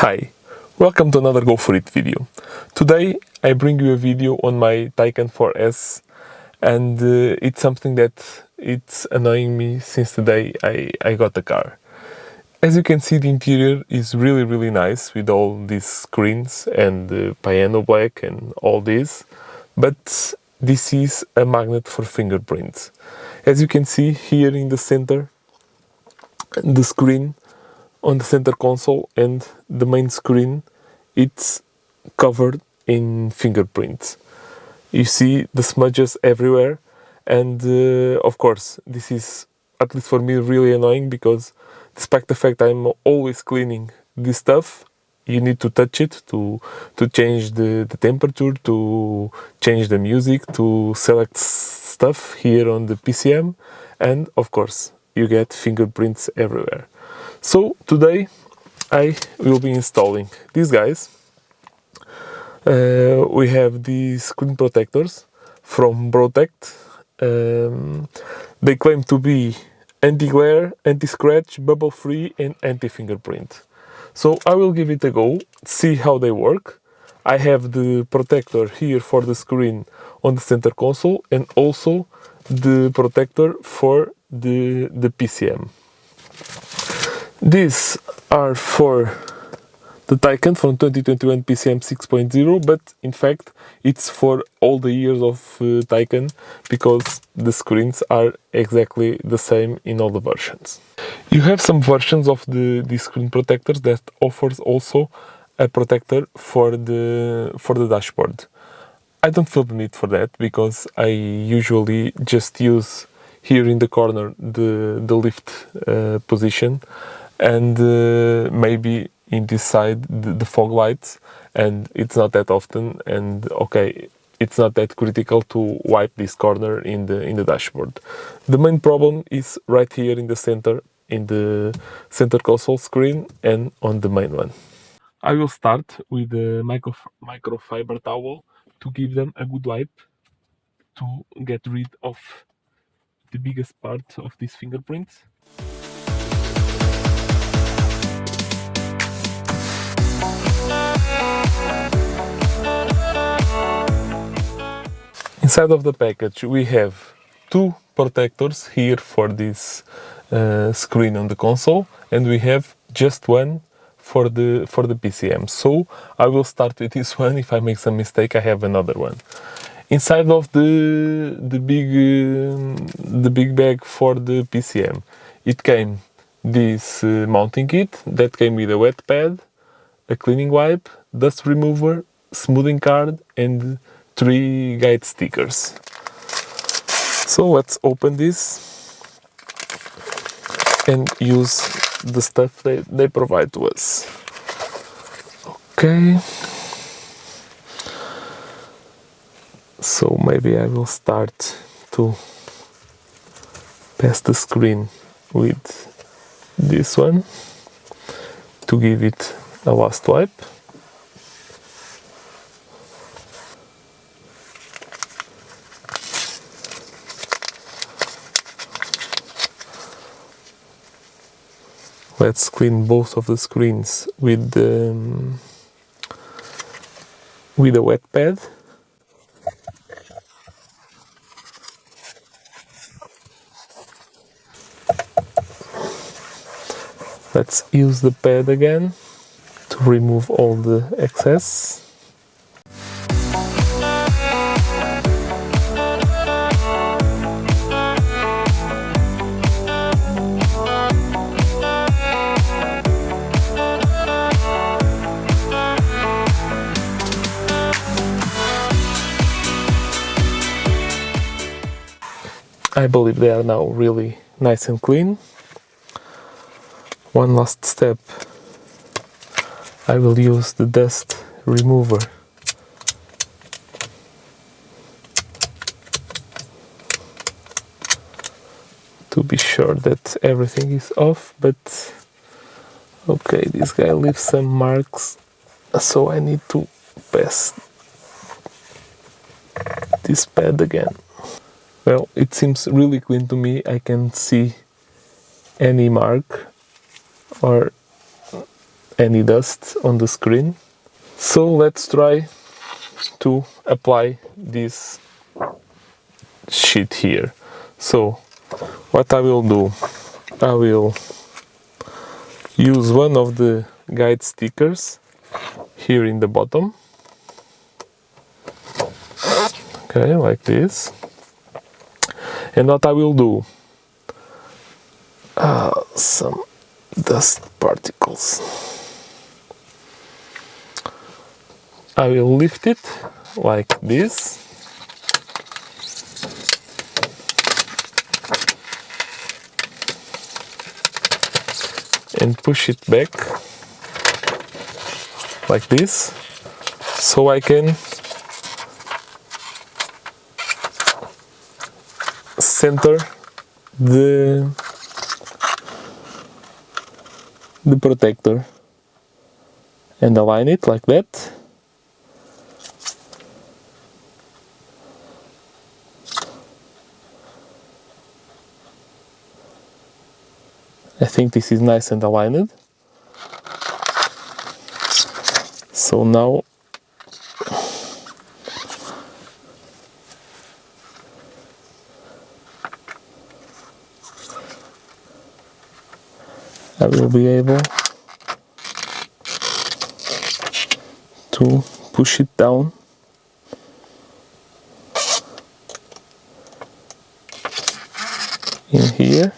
Hi, welcome to another GoForIt video. Today I bring you a video on my Taycan 4S, and it's something that it's annoying me since the day I got the car. As you can see, the interior is really nice with all these screens and piano black and all this, but this is a magnet for fingerprints. As you can see here in the center, the screen on the center console and the main screen, it's covered in fingerprints. You see the smudges everywhere, and of course this is, at least for me, really annoying, because despite the fact I'm always cleaning this stuff, you need to touch it to change the temperature, to change the music, to select stuff here on the PCM, and of course you get fingerprints everywhere. So today I will be installing these guys. We have these screen protectors from Protect. They claim to be anti-glare, anti-scratch, bubble-free and anti-fingerprint. So I will give it a go, see how they work. I have the protector here for the screen on the center console, and also the protector for the PCM. These are for the Taycan from 2021 PCM 6.0, but in fact it's for all the years of Taycan, because the screens are exactly the same in all the versions. You have some versions of the screen protectors that offers also a protector for the dashboard. I don't feel the need for that, because I usually just use here in the corner the lift position, and maybe in this side the fog lights, and it's not that often, and okay, it's not that critical to wipe this corner in the dashboard. The main problem is right here in the center console screen and on the main one. I will start with the microfiber towel to give them a good wipe, to get rid of the biggest part of these fingerprints. Inside of the package we have two protectors here for this screen on the console, and we have just one for the PCM. So I will start with this one. If I make some mistake, I have another one. Inside of the big bag for the PCM, it came this mounting kit that came with a wet pad, a cleaning wipe, dust remover, smoothing card, and 3 guide stickers. So let's open this and use the stuff they provide to us. Okay. So maybe I will start to pass the screen with this one to give it a last wipe. Let's clean both of the screens with a wet pad. Let's use the pad again to remove all the excess. I believe they are now really nice and clean. One last step. I will use the dust remover to be sure that everything is off, but okay, this guy leaves some marks, so I need to pass this pad again. Well, it seems really clean to me. I can't see any mark or any dust on the screen. So let's try to apply this sheet here. So what I will do, I will use one of the guide stickers here in the bottom. Okay, like this. And what I will do, some dust particles. I will lift it like this. And push it back like this, so I can center the protector and align it like that. I think this is nice and aligned. So now I will be able to push it down in here.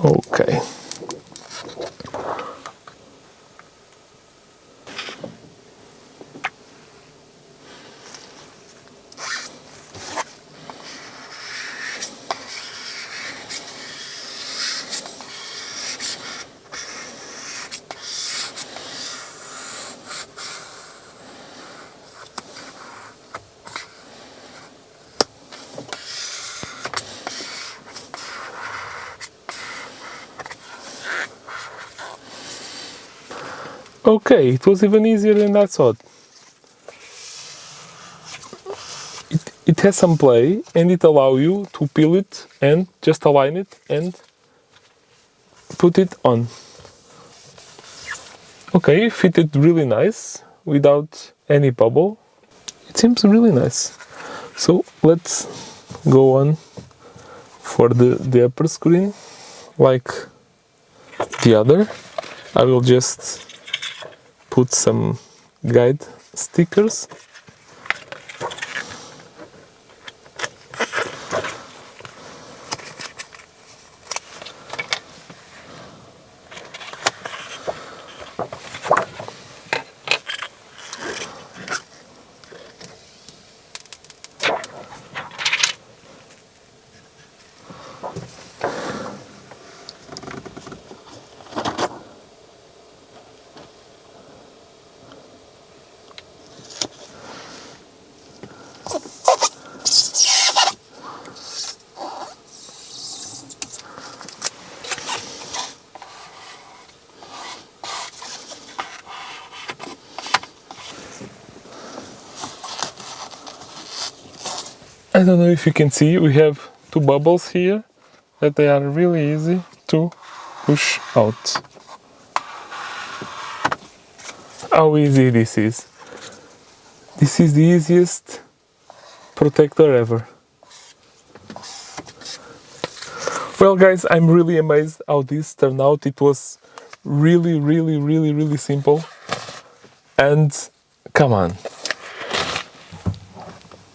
Okay. Okay, it was even easier than I thought. It has some play and it allows you to peel it and just align it and put it on. Okay, fitted really nice without any bubble. It seems really nice. So let's go on for the upper screen like the other. I will just put some guide stickers. I don't know if you can see, we have two bubbles here that they are really easy to push out. How easy this is. This is the easiest protector ever. Well guys, I'm really amazed how this turned out. It was really simple. And come on,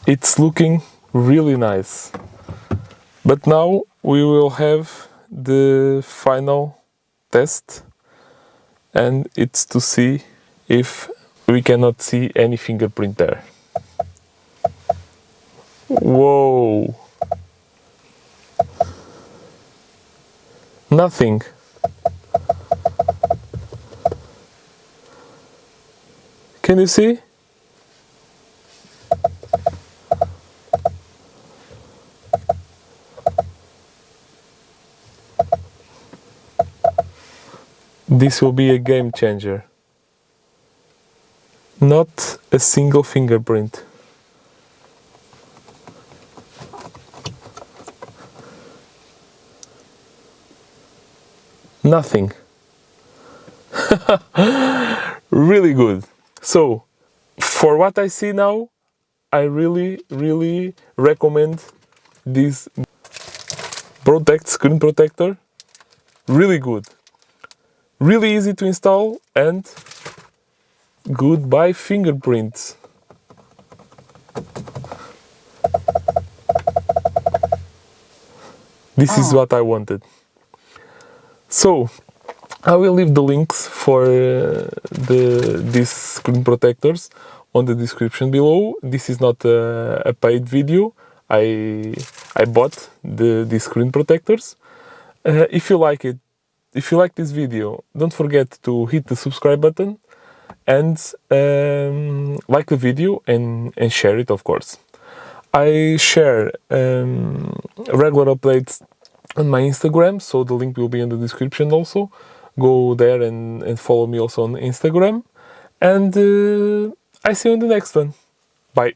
it's looking really nice. But now we will have the final test, and it's to see if we cannot see any fingerprint there. Whoa! Nothing. Can you see? This will be a game changer. Not a single fingerprint. Nothing. Really good. So, for what I see now, I really recommend this screen protector. Really good. Really easy to install and goodbye fingerprints. This is what I wanted. So, I will leave the links for these screen protectors on the description below. This is not a paid video. I bought these screen protectors. If you like it, if you like this video, don't forget to hit the subscribe button and like the video and share it, of course. I share regular updates on my Instagram, so the link will be in the description also. Go there and follow me also on Instagram. And I see you in the next one. Bye.